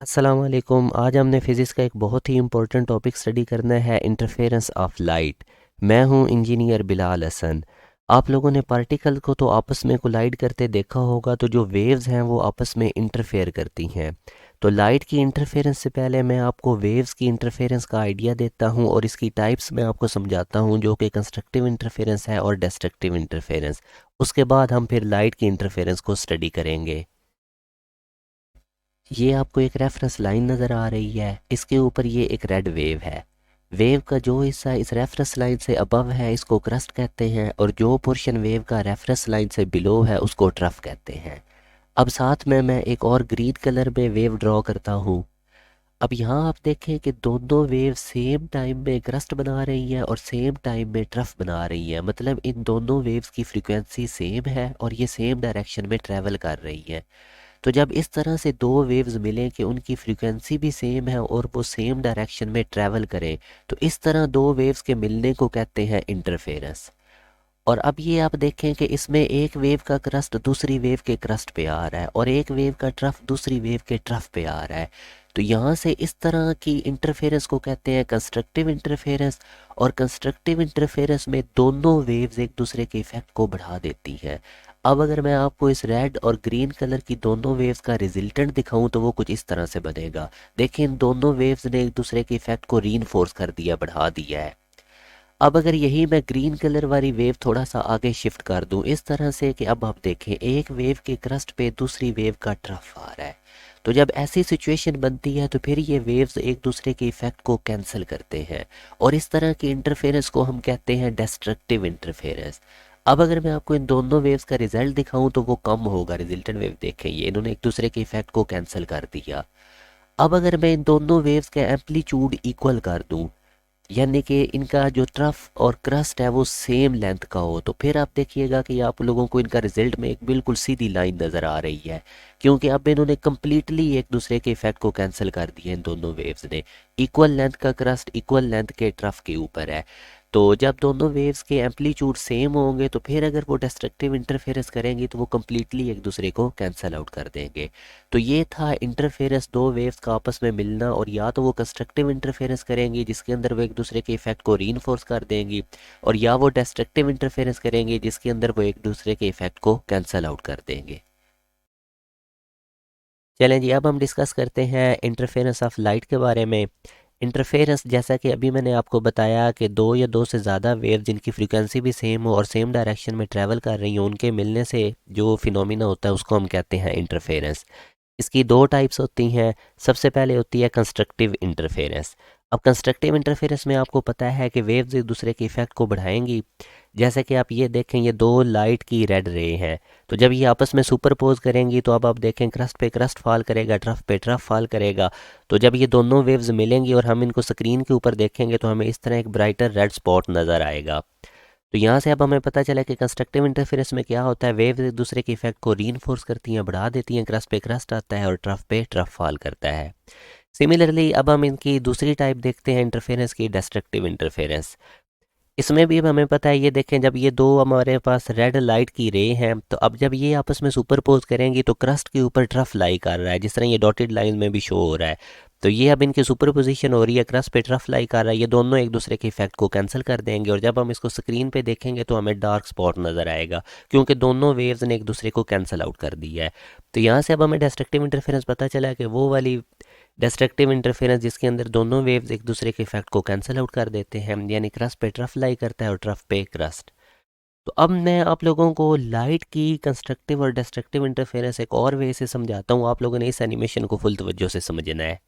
अस्सलाम वालेकुम। आज हमने फिज़िक्स का एक बहुत ही इम्पोर्टेंट टॉपिक स्टडी करना है, इंटरफेरेंस ऑफ लाइट। मैं हूं इंजीनियर बिलाल हसन। आप लोगों ने पार्टिकल को तो आपस में कोलाइड करते देखा होगा, तो जो वेव्स हैं वो आपस में इंटरफेयर करती हैं। तो लाइट की इंटरफेरेंस से पहले मैं आपको वेव्स की इंटरफेरेंस का आइडिया देता हूं और इसकी टाइप्स मैं आपको समझाता हूं, जो कि कंस्ट्रक्टिव इंटरफेरेंस है और डिस्ट्रक्टिव इंटरफेरेंस। उसके बाद हम फिर लाइट की इंटरफेरेंस को स्टडी करेंगे। ये आपको एक रेफरेंस लाइन नज़र आ रही है, इसके ऊपर ये एक रेड वेव है। वेव का जो हिस्सा इस रेफरेंस लाइन से अबव है इसको क्रस्ट कहते हैं, और जो पोर्शन वेव का रेफरेंस लाइन से बिलो है उसको ट्रफ कहते हैं। अब साथ में मैं एक और ग्रीन कलर में वेव ड्रॉ करता हूँ। अब यहाँ आप देखें कि दोनों वेव सेम टाइम में क्रस्ट बना रही हैं और सेम टाइम में ट्रफ बना रही हैं, मतलब इन दोनों वेव्स की फ्रीक्वेंसी सेम है और ये सेम डायरेक्शन में ट्रैवल कर रही हैं। तो जब इस तरह से दो वेव्स मिलें कि उनकी फ्रीक्वेंसी भी सेम है और वो सेम डायरेक्शन में ट्रैवल करें, तो इस तरह दो वेव्स के मिलने को कहते हैं इंटरफेरेंस। और अब ये आप देखें कि इसमें एक वेव का क्रस्ट दूसरी वेव के क्रस्ट पे आ रहा है और एक वेव का ट्रफ दूसरी वेव के ट्रफ पे आ रहा है। तो यहाँ से इस तरह की इंटरफेरेंस को कहते हैं कंस्ट्रक्टिव इंटरफेरेंस। और कंस्ट्रक्टिव इंटरफेरेंस में दोनों वेव्स एक दूसरे के इफेक्ट को बढ़ा देती हैं। अब अगर मैं आपको इस रेड और ग्रीन कलर की दोनों वेव्स का रिजल्टेंट दिखाऊं तो वो कुछ इस तरह से बनेगा। देखिए, इन दोनों वेव्स ने एक दूसरे के इफेक्ट को रीइंफोर्स कर दिया, बढ़ा दिया है। अब अगर यही मैं ग्रीन कलर वाली वेव थोड़ा सा आगे शिफ्ट कर दूं इस तरह से कि अब आप देखें एक वेव के क्रस्ट पे दूसरी वेव का ट्रफ आ रहा है। तो जब ऐसी सिचुएशन बनती है तो फिर ये वेव्स एक दूसरे के इफेक्ट को कैंसिल करते हैं, और इस तरह की इंटरफेरेंस को हम कहते हैं डिस्ट्रक्टिव इंटरफेरेंस। अब अगर मैं आपको इन दोनों वेव्स का रिजल्ट दिखाऊं तो वो कम होगा। रिजल्टेंट वेव देखें, ये इन्होंने एक दूसरे के इफेक्ट को कैंसिल कर दिया। अब अगर मैं इन दोनों वेव्स का एम्पलीट्यूड इक्वल कर दूं, यानी कि इनका जो ट्रफ और क्रस्ट है वो सेम लेंथ का हो, तो फिर आप देखिएगा कि आप लोगों को इनका रिजल्ट में एक बिल्कुल सीधी लाइन नज़र आ रही है, क्योंकि अब इन्होंने कम्प्लीटली एक दूसरे के इफेक्ट को कैंसिल कर दिया। इन दोनों वेव्स ने इक्वल लेंथ का क्रस्ट इक्वल लेंथ के ट्रफ के ऊपर है। तो जब दोनों वेव्स के एम्पलीट्यूड सेम होंगे तो फिर अगर वो डिस्ट्रक्टिव इंटरफेरेंस करेंगी तो वो कम्प्लीटली एक दूसरे को कैंसिल आउट कर देंगे। तो ये था इंटरफेरेंस, दो वेव्स का आपस में मिलना, और या तो वो कंस्ट्रक्टिव इंटरफेरेंस करेंगी जिसके अंदर वो एक दूसरे के इफेक्ट को रीइंफोर्स कर देंगी, और या वो डिस्ट्रक्टिव इंटरफेरेंस करेंगी जिसके अंदर वो एक दूसरे के इफेक्ट को कैंसिल आउट कर देंगे। चलें जी, अब हम डिस्कस करते हैं इंटरफेरेंस ऑफ लाइट के बारे में। इंटरफेरेंस, जैसा कि अभी मैंने आपको बताया कि दो या दो से ज़्यादा वेव जिनकी फ्रीक्वेंसी भी सेम हो और सेम डायरेक्शन में ट्रैवल कर रही हो, उनके मिलने से जो फिनोमिना होता है उसको हम कहते हैं इंटरफेरेंस। इसकी दो टाइप्स होती हैं। सबसे पहले होती है कंस्ट्रक्टिव इंटरफेरेंस। अब कंस्ट्रक्टिव इंटरफेरेंस में आपको पता है कि वेव्स एक दूसरे के इफेक्ट को बढ़ाएंगी। जैसे कि आप ये देखें, ये दो लाइट की रेड रे हैं, तो जब ये आपस में सुपरपोज करेंगी तो अब आप देखें क्रस्ट पे क्रस्ट फॉल करेगा, ट्रफ पे ट्रफ फॉल करेगा। तो जब ये दोनों वेव्स मिलेंगी और हम इनको स्क्रीन के ऊपर देखेंगे तो हमें इस तरह एक ब्राइटर रेड स्पॉट नज़र आएगा। तो यहाँ से अब हमें पता चला कि कंस्ट्रक्टिव इंटरफेरेंस में क्या होता है, वेव्स एक दूसरे के इफेक्ट को रीइंफोर्स करती हैं, बढ़ा देती हैं, क्रस्ट पे क्रस्ट आता है और ट्रफ पे ट्रफ फॉल करता है। सिमिलरली अब हम इनकी दूसरी टाइप देखते हैं इंटरफेरेंस की, डिस्ट्रक्टिव इंटरफेरेंस। इसमें भी अब हमें पता है, ये देखें, जब ये दो हमारे पास रेड लाइट की रे हैं तो अब जब ये आपस में सुपरपोज करेंगी तो क्रस्ट के ऊपर ट्रफ लाई कर रहा है, जिस तरह ये डॉटेड लाइन में भी शो हो रहा है। तो ये अब इनकी सुपरपोजिशन हो रही है, क्रस्ट पे ट्रफ लाई कर रहा है, ये दोनों एक दूसरे के इफेक्ट को कैंसिल कर देंगे, और जब हम इसको स्क्रीन पे देखेंगे तो हमें डार्क स्पॉट नज़र आएगा, क्योंकि दोनों वेव्स ने एक दूसरे को कैंसिल आउट कर दिया है। तो यहाँ से अब हमें डिस्ट्रक्टिव इंटरफेरेंस पता चला कि वो वाली डिस्ट्रक्टिव इंटरफेरेंस जिसके अंदर दोनों वेव्स एक दूसरे के इफेक्ट को कैंसिल आउट कर देते हैं, यानी क्रस्ट पे ट्रफ लाई करता है और ट्रफ पे क्रस्ट। तो अब मैं आप लोगों को लाइट की कंस्ट्रक्टिव और डिस्ट्रक्टिव इंटरफेरेंस एक और वे से समझाता हूँ। आप लोगों ने इस एनिमेशन को फुल तवज्जो से समझना है।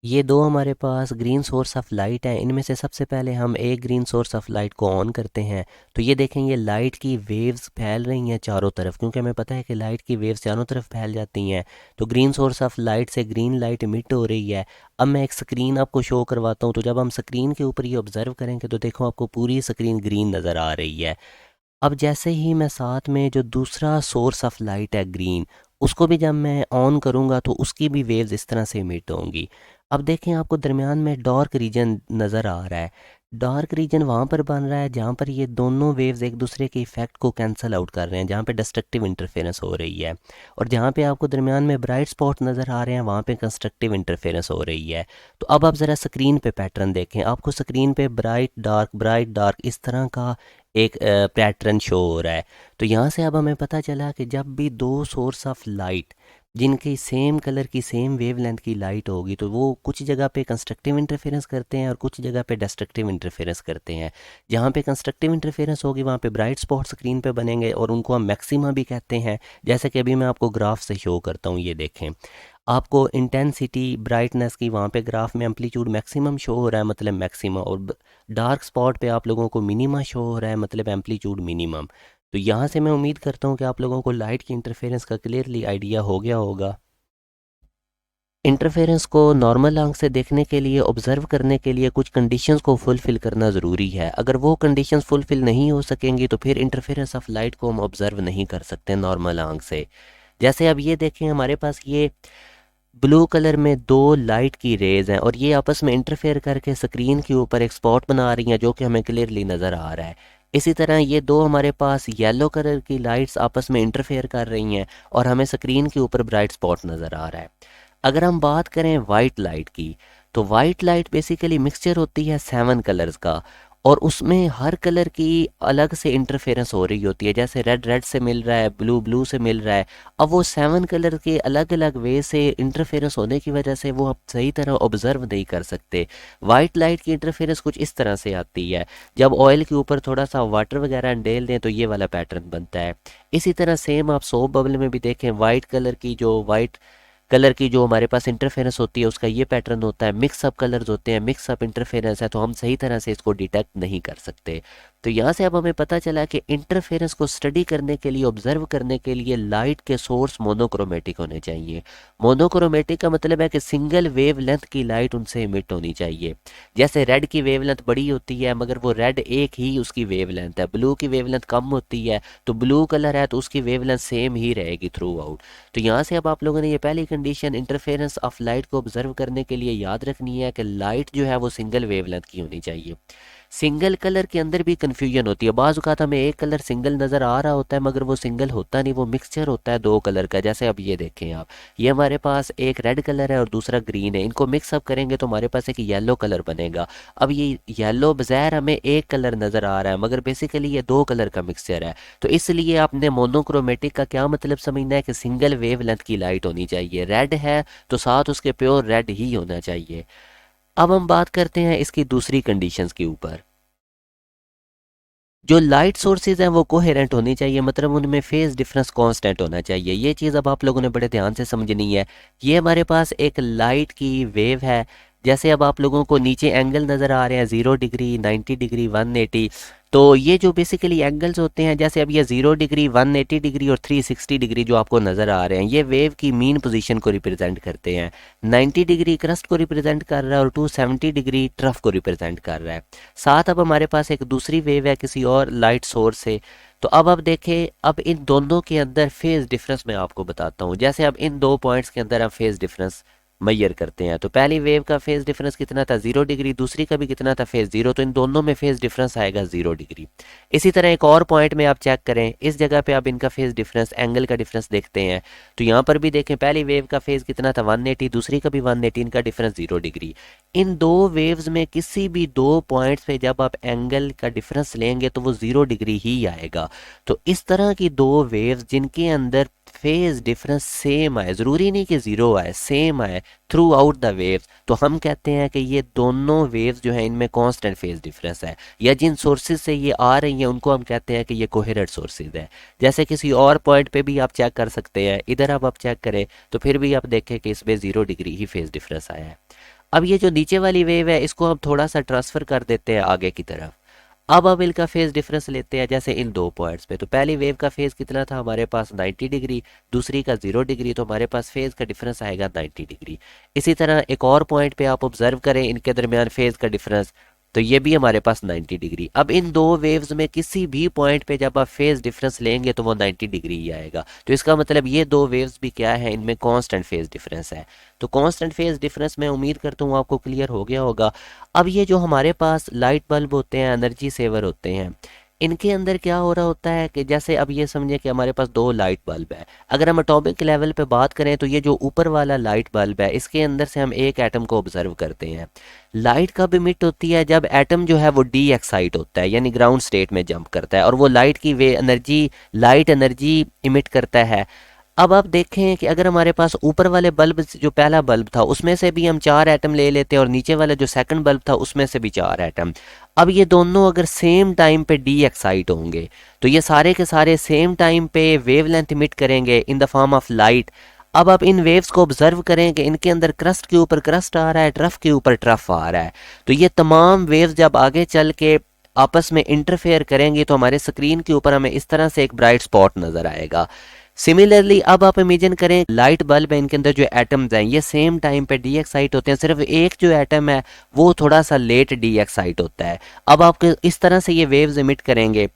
ये दो हमारे पास ग्रीन सोर्स ऑफ लाइट है, इनमें से सबसे पहले हम एक ग्रीन सोर्स ऑफ लाइट को ऑन करते हैं। तो ये देखें, ये लाइट की वेव्स फैल रही हैं चारों तरफ, क्योंकि हमें पता है कि लाइट की वेव्स चारों तरफ फैल जाती हैं। तो ग्रीन सोर्स ऑफ लाइट से ग्रीन लाइट इमिट हो रही है। अब मैं एक स्क्रीन आपको शो करवाता हूँ, तो जब हम स्क्रीन के ऊपर ये ऑब्जर्व करेंगे तो देखो आपको पूरी स्क्रीन ग्रीन नज़र आ रही है। अब जैसे ही मैं साथ में जो दूसरा सोर्स ऑफ लाइट है ग्रीन, उसको भी जब मैं ऑन करूँगा तो उसकी भी वेव्स इस तरह से इमिट होंगी। अब देखें, आपको दरमियान में डार्क रीजन नज़र आ रहा है। डार्क रीजन वहाँ पर बन रहा है जहाँ पर ये दोनों वेव्स एक दूसरे के इफेक्ट को कैंसिल आउट कर रहे हैं, जहाँ पे डिस्ट्रक्टिव इंटरफेरेंस हो रही है। और जहाँ पे आपको दरमियान में ब्राइट स्पॉट नज़र आ रहे हैं वहाँ पे कंस्ट्रक्टिव इंटरफेरेंस हो रही है। तो अब आप ज़रा स्क्रीन पे पैटर्न देखें, आपको स्क्रीन पे ब्राइट डार्क इस तरह का एक पैटर्न शो हो रहा है। तो यहाँ से अब हमें पता चला कि जब भी दो सोर्स ऑफ लाइट जिनकी सेम कलर की सेम वेवलेंथ की लाइट होगी तो वो कुछ जगह पे कंस्ट्रक्टिव इंटरफेरेंस करते हैं और कुछ जगह पे डिस्ट्रक्टिव इंटरफेरेंस करते हैं। जहाँ पे कंस्ट्रक्टिव इंटरफेरेंस होगी वहाँ पे ब्राइट स्पॉट स्क्रीन पे बनेंगे और उनको हम मैक्सिमा भी कहते हैं। जैसे कि अभी मैं आपको ग्राफ से शो करता हूँ, ये देखें, आपको इंटेंसिटी ब्राइटनेस की वहाँ पे ग्राफ में एम्पलीट्यूड मैक्सिमम शो हो रहा है, मतलब मैक्सिमा, और डार्क स्पॉट पे आप लोगों को मिनिमा शो हो रहा है, मतलब एम्पलीट्यूड मिनिमम। तो यहाँ से मैं उम्मीद करता हूँ कि आप लोगों को लाइट की इंटरफेरेंस का क्लियरली आइडिया हो गया होगा। इंटरफेरेंस को नॉर्मल आंख से देखने के लिए, ऑब्जर्व करने के लिए कुछ कंडीशंस को फुलफ़िल करना ज़रूरी है। अगर वो कंडीशंस फुलफ़िल नहीं हो सकेंगी तो फिर इंटरफेरेंस ऑफ लाइट को हम ऑब्जर्व नहीं कर सकते नॉर्मल आंख से। जैसे अब ये देखें, हमारे पास ये ब्लू कलर में दो लाइट की रेज हैं और ये आपस में इंटरफेयर करके स्क्रीन के ऊपर एक स्पॉट बना रही हैं जो कि हमें क्लियरली नज़र आ रहा है। इसी तरह ये दो हमारे पास येलो कलर की लाइट्स आपस में इंटरफेयर कर रही हैं और हमें स्क्रीन के ऊपर ब्राइट स्पॉट नज़र आ रहा है। अगर हम बात करें वाइट लाइट की, तो वाइट लाइट बेसिकली मिक्सचर होती है 7 कलर्स का और उसमें हर कलर की अलग से इंटरफेरेंस हो रही होती है। जैसे रेड रेड से मिल रहा है, ब्लू ब्लू से मिल रहा है। अब वो 7 कलर के अलग अलग वे से इंटरफेरेंस होने की वजह से वो आप सही तरह ऑब्जर्व नहीं कर सकते। वाइट लाइट की इंटरफेरेंस कुछ इस तरह से आती है, जब ऑयल के ऊपर थोड़ा सा वाटर वगैरह डाल दें तो ये वाला पैटर्न बनता है। इसी तरह सेम आप सोप बबल में भी देखें, वाइट कलर की जो हमारे पास इंटरफेरेंस होती है उसका ये पैटर्न होता है। मिक्स अप कलर्स होते हैं, मिक्स अप इंटरफेरेंस है, तो हम सही तरह से इसको डिटेक्ट नहीं कर सकते। तो यहाँ से अब हमें पता चला कि इंटरफेरेंस को स्टडी करने के लिए, ऑब्जर्व करने के लिए लाइट के सोर्स मोनोक्रोमेटिक होने चाहिए। मोनोक्रोमेटिक का मतलब है कि सिंगल वेव लेंथ की लाइट उनसे इमिट होनी चाहिए। जैसे रेड की वेव लेंथ बड़ी होती है मगर वो रेड एक ही उसकी वेव लेंथ है, ब्लू की वेव लेंथ कम होती है तो ब्लू कलर है तो उसकी वेव लेंथ सेम ही रहेगी थ्रू आउट। तो यहाँ से अब आप लोगों ने ये पहली कंडीशन इंटरफेरेंस ऑफ लाइट को ऑब्जर्व करने के लिए याद रखनी है कि लाइट जो है वो सिंगल वेवलेंथ की होनी चाहिए। सिंगल कलर के अंदर भी कन्फ्यूजन होती है, बाज़ औक़ात हमें एक कलर सिंगल नज़र आ रहा होता है मगर वो सिंगल होता नहीं, वो मिक्सचर होता है दो कलर का। जैसे अब ये देखें आप, ये हमारे पास एक रेड कलर है और दूसरा ग्रीन है, इनको मिक्सअप करेंगे तो हमारे पास एक येलो कलर बनेगा। अब ये येलो बज़ैर हमें एक कलर नज़र आ रहा है मगर बेसिकली ये दो कलर का मिक्सचर है। तो इसलिए आपने मोनोक्रोमेटिक का क्या मतलब समझना है कि सिंगल वेव लेंथ की लाइट होनी चाहिए। रेड है तो साथ उसके प्योर रेड ही होना चाहिए। अब हम बात करते हैं इसकी दूसरी कंडीशंस के ऊपर। जो लाइट सोर्सेज हैं वो कोहेरेंट होनी चाहिए, मतलब उनमें फेज डिफरेंस कांस्टेंट होना चाहिए। ये चीज़ अब आप लोगों ने बड़े ध्यान से समझनी है। ये हमारे पास एक लाइट की वेव है, जैसे अब आप लोगों को नीचे एंगल नज़र आ रहे हैं 0 डिग्री, 90 डिग्री, 180। तो ये जो बेसिकली एंगल्स होते हैं, जैसे अब ये 0 डिग्री, 180 डिग्री और 360 डिग्री जो आपको नज़र आ रहे हैं, ये वेव की मीन पोजीशन को रिप्रेजेंट करते हैं। 90 डिग्री क्रस्ट को रिप्रेजेंट कर रहा है और 270 डिग्री ट्रफ को रिप्रेजेंट कर रहा है। साथ अब हमारे पास एक दूसरी वेव है किसी और लाइट सोर्स से। तो अब देखें, अब इन दोनों के अंदर फेज डिफरेंस मैं आपको बताता हूँ। जैसे अब इन दो पॉइंट्स के अंदर हम फेज डिफरेंस मैयर करते हैं, तो पहली वेव का फेज डिफरेंस कितना था 0 डिग्री, दूसरी का भी कितना था फेज 0, तो इन दोनों में फेज डिफरेंस आएगा 0 डिग्री। इसी तरह एक और पॉइंट में आप चेक करें, इस जगह पे आप इनका फेज डिफरेंस, एंगल का डिफरेंस देखते हैं, तो यहाँ पर भी देखें पहली वेव का फेज कितना था 180, दूसरी का भी 180, इनका डिफरेंस 0 डिग्री। इन दो वेव्स में किसी भी दो पॉइंट्स पे जब आप एंगल का डिफरेंस लेंगे तो वो 0 डिग्री ही आएगा। तो इस तरह की दो वेव्स जिनके अंदर फेज डिफरेंस सेम आए, ज़रूरी नहीं कि ज़ीरो आए, सेम आए थ्रू आउट द वेव्स, तो हम कहते हैं कि ये दोनों वेव्स जो हैं इनमें कांस्टेंट फेज डिफरेंस है। या जिन सोर्सेज से ये आ रही हैं उनको हम कहते हैं कि ये कोहेरेंट सोर्सेज है। जैसे किसी और पॉइंट पे भी आप चेक कर सकते हैं, इधर अब आप चेक करें तो फिर भी आप देखें कि इसमें 0 डिग्री ही फेज डिफरेंस आया है। अब ये जो नीचे वाली वेव है इसको हम थोड़ा सा ट्रांसफ़र कर देते हैं आगे की तरफ। अब इनका फेज डिफरेंस लेते हैं, जैसे इन दो पॉइंट्स पे, तो पहली वेव का फेज कितना था हमारे पास 90 डिग्री, दूसरी का 0 डिग्री, तो हमारे पास फेज का डिफरेंस आएगा 90 डिग्री। इसी तरह एक और पॉइंट पे आप ऑब्जर्व करें इनके दरमियान फेज का डिफरेंस, तो ये भी हमारे पास 90 डिग्री। अब इन दो वेव्स में किसी भी पॉइंट पे जब आप फेज डिफरेंस लेंगे तो वो 90 डिग्री ही आएगा। तो इसका मतलब ये दो वेव्स भी क्या है, इनमें कांस्टेंट फेज डिफरेंस है। तो कांस्टेंट फेज डिफरेंस मैं उम्मीद करता हूँ आपको क्लियर हो गया होगा। अब ये जो हमारे पास लाइट बल्ब होते हैं, एनर्जी सेवर होते हैं, इनके अंदर क्या हो रहा होता है कि जैसे अब ये समझे कि हमारे पास दो लाइट बल्ब है। अगर हम एटॉमिक लेवल पे बात करें तो ये जो ऊपर वाला लाइट बल्ब है, इसके अंदर से हम एक एटम को ऑब्जर्व करते हैं। लाइट कब इमिट होती है, जब एटम जो है वो डी एक्साइट होता है, यानी ग्राउंड स्टेट में जंप करता है, और वो लाइट की वे एनर्जी, लाइट एनर्जी इमिट करता है। अब आप देखें कि अगर हमारे पास ऊपर वाले बल्ब, जो पहला बल्ब था उसमें से भी हम 4 एटम ले लेते हैं, और नीचे वाला जो सेकंड बल्ब था उसमें से भी 4 एटम। अब ये दोनों अगर सेम टाइम पे डी एक्साइट होंगे तो ये सारे के सारे सेम टाइम पे वेवलेंथ इमिट करेंगे in the form of light. अब आप इन वेव्स को ऑब्जर्व करें कि इनके अंदर क्रस्ट के ऊपर क्रस्ट आ रहा है, ट्रफ के ऊपर ट्रफ आ रहा है। तो ये तमाम वेव्स जब आगे चल के आपस में इंटरफेयर करेंगी तो हमारे स्क्रीन के ऊपर हमें इस तरह से एक ब्राइट स्पॉट नजर आएगा। सिमिलरली अब आप इमेजिन करें लाइट बल्ब है, इनके अंदर जो एटम्स हैं ये सेम टाइम पे डी एक्साइट होते हैं, सिर्फ एक जो एटम है वो थोड़ा सा लेट डी एक्साइट होता है। अब आपके इस तरह से ये वेव्स इमिट करेंगे।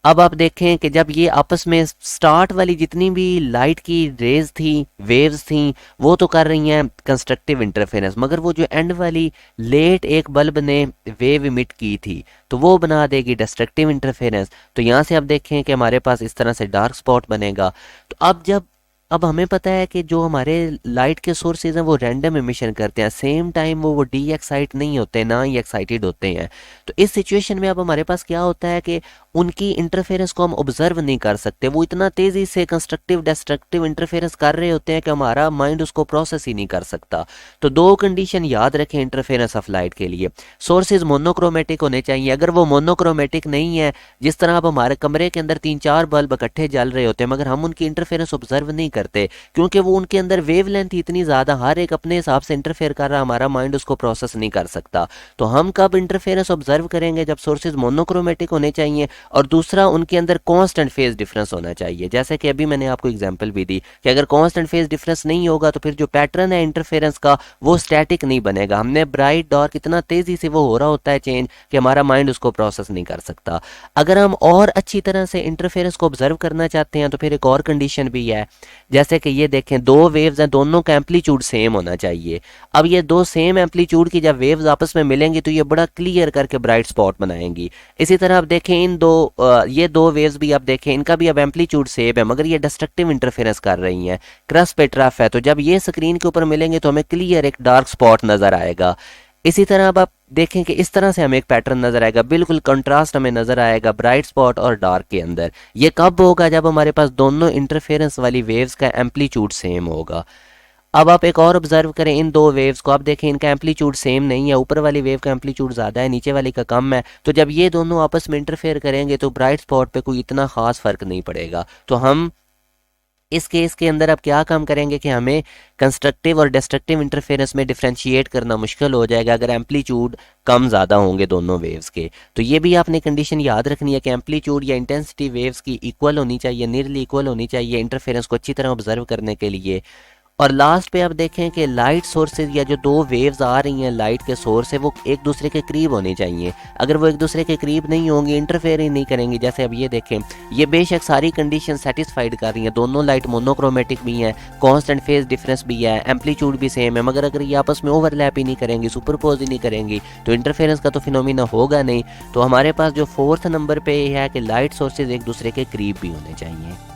अब आप देखें कि जब ये आपस में स्टार्ट वाली जितनी भी लाइट की रेज थी, वेव्स थी, वो तो कर रही हैं कंस्ट्रक्टिव इंटरफेरेंस, मगर वो जो एंड वाली लेट एक बल्ब ने वेव इमिट की थी तो वो बना देगी डिस्ट्रक्टिव इंटरफेरेंस। तो यहाँ से आप देखें कि हमारे पास इस तरह से डार्क स्पॉट बनेगा। तो अब हमें पता है कि जो हमारे लाइट के सोर्सेज हैं वो रैंडम एमिशन करते हैं, सेम टाइम वो डी एक्साइट नहीं होते, ना ही एक्साइटेड होते हैं। तो इस सिचुएशन में अब हमारे पास क्या होता है कि उनकी इंटरफेरेंस को हम ऑब्जर्व नहीं कर सकते, वो इतना तेज़ी से कंस्ट्रक्टिव डिस्ट्रक्टिव इंटरफेरेंस कर रहे होते हैं कि हमारा माइंड उसको प्रोसेस ही नहीं कर सकता। तो दो कंडीशन याद रखें इंटरफेरेंस ऑफ लाइट के लिए। सोर्सेज मोनोक्रोमेटिक होने चाहिए। अगर वो मोनोक्रोमेटिक नहीं है, जिस तरह अब हमारे कमरे के अंदर 3-4 बल्ब इकट्ठे जल रहे होते हैं मगर हम उनकी इंटरफेरेंस ऑब्जर्व नहीं करते, क्योंकि वो उनके अंदर वेवलेंथ इतनी ज़्यादा, हर एक अपने हिसाब से इंटरफेयर कर रहा, हमारा माइंड उसको प्रोसेस नहीं कर सकता। तो हम कब इंटरफेरेंस ऑब्जर्व करेंगे, जब सोर्सेज मोनोक्रोमेटिक होने चाहिए, और दूसरा उनके अंदर कांस्टेंट फेज डिफरेंस होना चाहिए। जैसे कि अभी मैंने आपको एग्जांपल भी दी कि अगर कांस्टेंट फेज डिफरेंस नहीं होगा तो फिर जो पैटर्न है इंटरफेरेंस का वो स्टैटिक नहीं बनेगा। हमने ब्राइट डार्क इतना तेजी से वो हो रहा होता है चेंज कि हमारा माइंड उसको प्रोसेस नहीं कर सकता। अगर हम और अच्छी तरह से इंटरफेरेंस को ऑब्जर्व करना चाहते हैं तो फिर एक और कंडीशन भी है। जैसे कि ये देखें, दो वेव्स हैं, दोनों का एम्पलीट्यूड सेम होना चाहिए। अब ये दो सेम एम्पलीट्यूड की जब वेव्स आपस में मिलेंगी तो ये बड़ा क्लियर करके ब्राइट स्पॉट बनाएंगी। इसी तरह आप देखें ये दो वेव्स भी आप देखें, इनका भी अब एम्पलीट्यूड सेम है मगर ये डिस्ट्रक्टिव इंटरफेरेंस कर रही हैं, क्रस्ट पे ट्रफ है। तो जब ये स्क्रीन के ऊपर मिलेंगे तो हमें क्लियर एक डार्क स्पॉट नजर आएगा। इसी तरह अब आप देखें कि इस तरह से हमें एक पैटर्न नजर आएगा, बिल्कुल कंट्रास्ट हमें नजर आएगा ब्राइट स्पॉट और डार्क के अंदर। ये कब होगा, जब हमारे पास दोनों इंटरफेरेंस वाली वेव्स का एम्पलीट्यूड सेम होगा। अब आप एक और ऑब्जर्व करें इन दो वेव्स को, आप देखें इनका एम्पलीट्यूड सेम नहीं है, ऊपर वाली वेव का एम्पलीट्यूड ज़्यादा है, नीचे वाली का कम है। तो जब ये दोनों आपस में इंटरफेयर करेंगे तो ब्राइट स्पॉट पे कोई इतना खास फर्क नहीं पड़ेगा। तो हम इस केस के अंदर अब क्या काम करेंगे कि हमें कंस्ट्रक्टिव और डिस्ट्रक्टिव इंटरफेरेंस में डिफ्रेंशिएट करना मुश्किल हो जाएगा अगर एम्पलीट्यूड कम ज़्यादा होंगे दोनों वेव्स के। तो ये भी आपने कंडीशन याद रखनी है कि एम्पलीट्यूड या इंटेंसिटी वेव्स की इक्वल होनी चाहिए, नियरली इक्वल होनी चाहिए इंटरफेरेंस को अच्छी तरह ऑब्जर्व करने के लिए। और लास्ट पे आप देखें कि लाइट सोर्सेज या जो दो वेव्स आ रही हैं लाइट के सोर्स से, वो एक दूसरे के करीब होने चाहिए। अगर वो एक दूसरे के करीब नहीं होंगी, इंटरफेयर ही नहीं करेंगी, जैसे अब ये देखें, ये बेशक सारी कंडीशन सेटिस्फाइड कर रही हैं, दोनों लाइट मोनोक्रोमेटिक भी हैं, कांस्टेंट फेज डिफरेंस भी है, एम्पलीट्यूड भी सेम है, मगर अगर ये आपस में ओवरलैप ही नहीं करेंगी, सुपरपोज ही नहीं करेंगी तो इंटरफेरेंस का तो फिनोमिना होगा नहीं। तो हमारे पास जो फोर्थ नंबर पे है कि लाइट सोर्सेज एक दूसरे के करीब भी होने चाहिए।